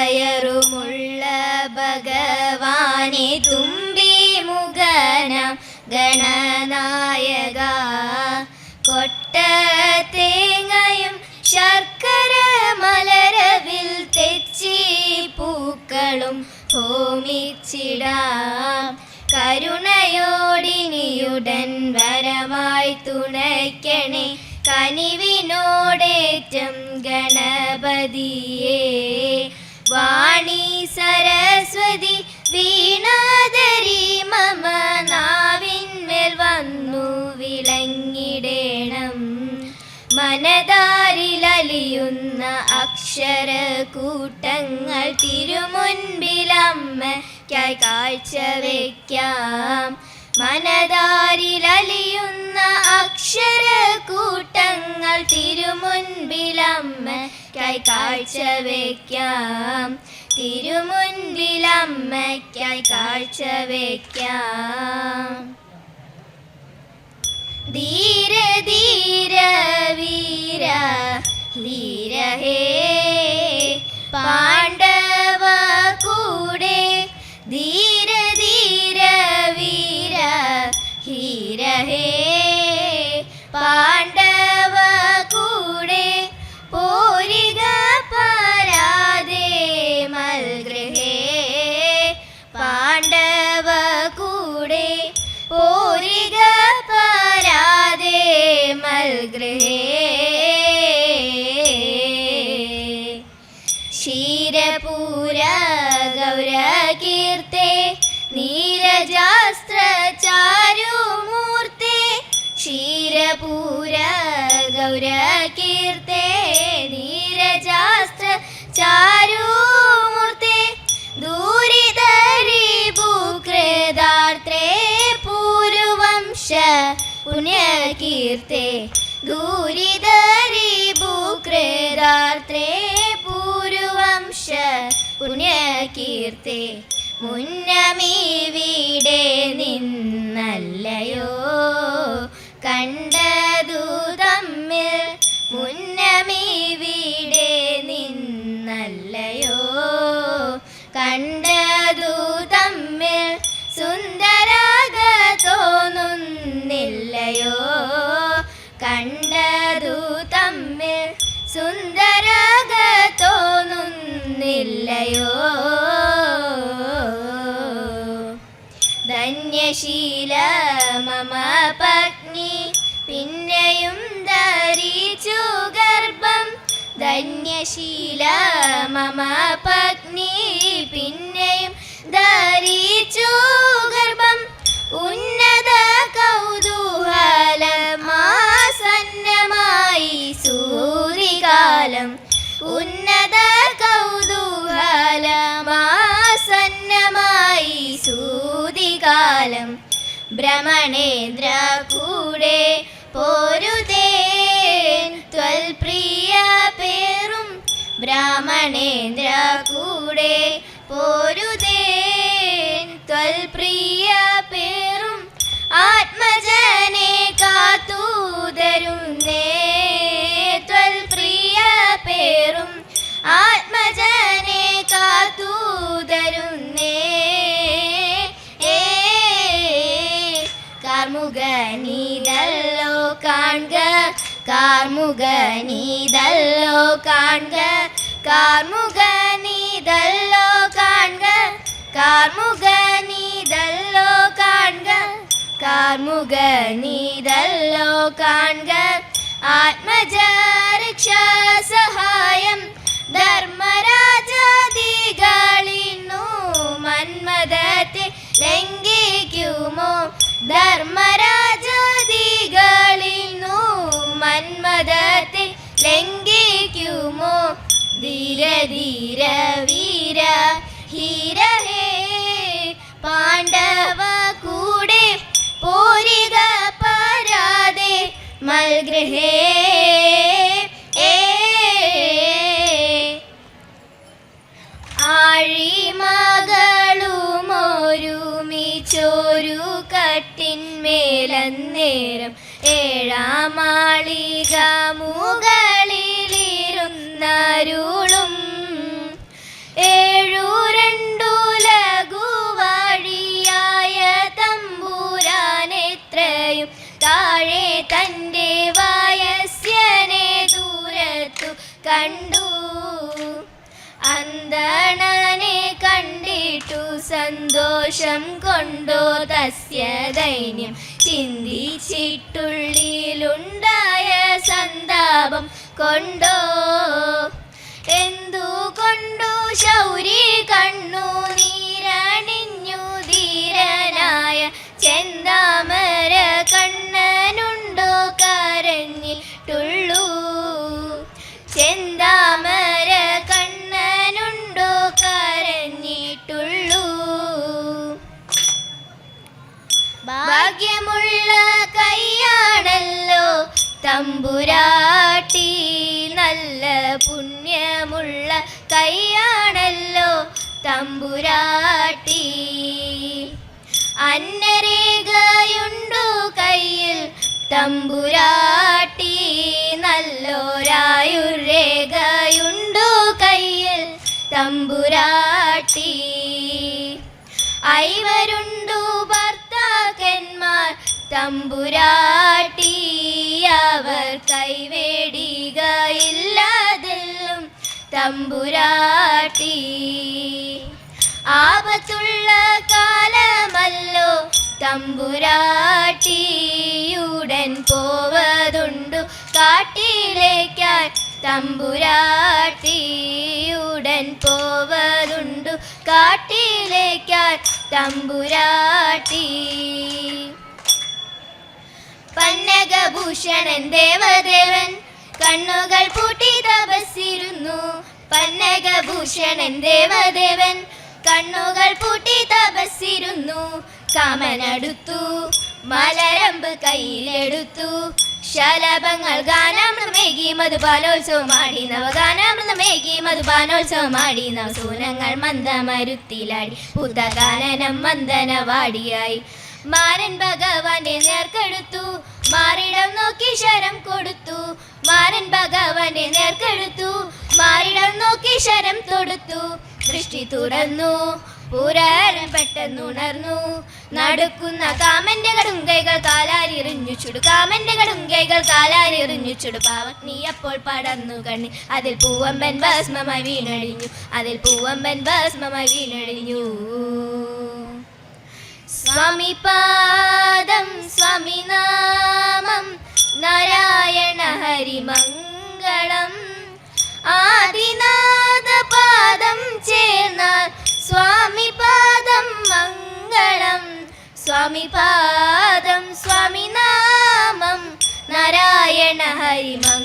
കയറുമുള്ള ഭഗവാനെ തുമ്പി മുഖനാം ഗണനായക കൊട്ട തേങ്ങയും ശർക്കര മലരവിൽ തെച്ചി പൂക്കളും ഹോമിച്ചിടാം കരുണയോടിനിയുടൻ വരമായി തുണയ്ക്കണേ കനിവിനോടേറ്റം ഗണപതിയേ വാണി സരസ്വതി വീണാധരി മമ നാവിന്മേൽ വന്നു വിളങ്ങിടേണം മനതാരിലലിയുന്ന അക്ഷരക്കൂട്ടങ്ങൾ തിരുമുൻപിലമ്മയ്ക്കായി കാഴ്ചവെക്കാം മനതാരിലലിയുന്ന അക്ഷരക്കൂട്ടങ്ങൾ തിരുമുൻപിലമ്മയ്ക്കായി കാഴ്ചവെക്കാം തിരുമുൻപിലമ്മയ്ക്കായി കാഴ്ചവെക്കാം ധീര ധീര വീര ധീര ഹേ പാണ്ഡവ കൂടെ ധീര ധീര വീര ധീര ഹേ പാണ്ഡവ കൂടെ പോരിക പരാതെ മൽഗൃഹേ പാണ്ഡവ കൂടെ പോരിക പരാതെ മൽഗൃഹേ ക്ഷീരപൂര ഗൗരകീർത്തെ നീരജാസ്ത്ര ചാരുമൂർത്തെ ക്ഷീരപൂര ഗൗരകീർത്തെ നീരജാസ്ത്ര ചാരുമൂർത്തെ ദൂരിതരി ഭൂകൃതാർത്രേ പൂർവംശ പുണ്യകീർത്തെ ദൂരിതരി ഭൂകൃതാർത്രേ പൂർവംശ പുണ്യകീർത്തെ മുന്നമീവിടെ നിന്നല്ലയോ കണ്ടതു തമ്മിൽ മുന്നമീവിടെ നിന്നല്ലയോ കണ്ടതു തമ്മിൽ സുന്ദരാഗ തോന്നുന്നില്ലയോ കണ്ടതു തമ്മിൽ സുന്ദരാഗ തോന്നുന്നില്ലയോ ധന്യശീല മമ പത്നി പിന്നെയും ധരിച്ചു ഗർഭം ധന്യശീല മമ പത്നി പിന്നെയും ധരിച്ചു ഗർഭം ഉന്നത കൗതൂഹലമാസന്നമായി സൂരികാലം ഉന്നത കൗതൂഹലമാസന്നമായി സൂതികാലം ഭ്രമണേന്ദ്ര കൂടെ പോരുതേൻ ത്വൽപ്രിയ പേറും ബ്രാഹ്മണേന്ദ്ര കൂടെ പോരുതേൻ ത്വൽപ്രിയ പേറും ആത്മജനെ കാത്തൂതരുന്നേ ത്വൽപ്രിയ പേറും ആത്മജനെ കാത്തൂതരുന്നേ കാർമുകനീതല്ലോ കാൺക കാർമുകനീതല്ലോ കാൺക കാർമുകനീതല്ലോ കാൺക കാർമുകനീതല്ലോ കാൺക കാർമുകനീതല്ലോ കാൺക ആത്മജരക്ഷാ സഹായം ധർമ്മരാജാദികളിന്നു മന്മദത്തെ ലംഘിക്കുമോ ധർമ്മരാജാദികളിന്നു മന്മദത്തെ ലംഘിക്കുമോ ധീര ധീര വീര ഹീര ഹേ പാണ്ഡവ കൂടെ പോരിക പരാതെ മൽഗൃഹേ ആഴിമകളുമൊരുമിച്ചൊരു കട്ടിന്മേലന്നേരം ഏഴാമാളിക മുകളിലിരുന്നരുളും കണ്ടു. അന്തണനെ കണ്ടിട്ടു സന്തോഷം കൊണ്ടോ തസ്യ ദൈന്യം ചിന്തിച്ചിട്ടുള്ളിലുണ്ടായ സന്താപം കൊണ്ടോ എന്തുകൊണ്ടു ശൗരി കണ്ണു നീരണിഞ്ഞു ധീരനായ ചെന്താമര കണ്ണനുണ്ടോ കരഞ്ഞിട്ടുള്ളൂ. ചെന്താമര കണ്ണനുണ്ടോ കരഞ്ഞിട്ടുള്ളൂ. ഭാഗ്യമുള്ള കൈയാണല്ലോ തമ്പുരാട്ടി, നല്ല പുണ്യമുള്ള കൈയാണല്ലോ തമ്പുരാട്ടി. അന്നരേഖയുണ്ടു കയ്യിൽ തമ്പുരാട്ടി, നല്ലോരായുരേഖയുണ്ടു കയ്യിൽ തമ്പുരാട്ടി. ഐവരുണ്ടു ഭർത്താക്കന്മാർ തമ്പുരാട്ടി, അവർ കൈവേടികയില്ലാതെല്ലും തമ്പുരാട്ടി. ആപത്തുള്ള കാലമല്ലോ തമ്പുരാട്ടിയുടൻ പോവതുണ്ടു കാട്ടിലേക്കായി തമ്പുരാട്ടിയുടൻ പോവതുണ്ടു കാട്ടിലേക്കായി തമ്പുരാട്ടി. പന്നകഭൂഷണൻ ദേവദേവൻ കണ്ണുകൾ പൂട്ടി തപസ്സിരുന്നു. പന്നകഭൂഷണൻ ദേവദേവൻ കണ്ണുകൾ പൂട്ടി തപസ്സിരുന്നു. കാമനടുത്തു മലരമ്പ് കയ്യിലെടുത്തു. ശലഭങ്ങൾ ഗാനാമൃതമേകി മധുപാനോത്സവമാടി, നവഗാനാമൃതമേകി മധുപാനോത്സവമാടി. നവസൂനങ്ങൾ മന്ദമരുത്തിലാടി പുതഗാനനം വന്ദനവാടിയായി. മാരൻ ഭഗവാന്റെ നേർക്കെടുത്തു, മാറിടം നോക്കി ശരം കൊടുത്തു. മാരൻ ഭഗവാന്റെ നേർക്കെടുത്തു, മാറിടം നോക്കി ശരം തൊടുത്തു. ദൃഷ്ടി തുറന്നു പുരാരൻ പെട്ടെന്നുണർന്നു. നടക്കുന്ന കാമന്റെ കടുങ്കൈകൾ കാലാരിറിഞ്ഞു ചുടു, കാമന്റെ കടുങ്കൈകൾ കാലാരിറിഞ്ഞു ചുടു. പാവഗ്നി അപ്പോൾ പടർന്നു കണ്ണി, അതിൽ പൂവമ്പൻ ഭസ്മമായി വീണടിഞ്ഞു, അതിൽ പൂവമ്പൻ ഭസ്മമായി വീണടിഞ്ഞു. സ്വാമി പാദം സ്വാമി നാമം നാരായണ ഹരിമംഗളം. ആദിനാഥ പാദം ചേർന്നാൽ സ്വാമി പാദം മംഗളം. സ്വാമി പാദം സ്വാമി നാമം നാരായണ ഹരിമംഗളം.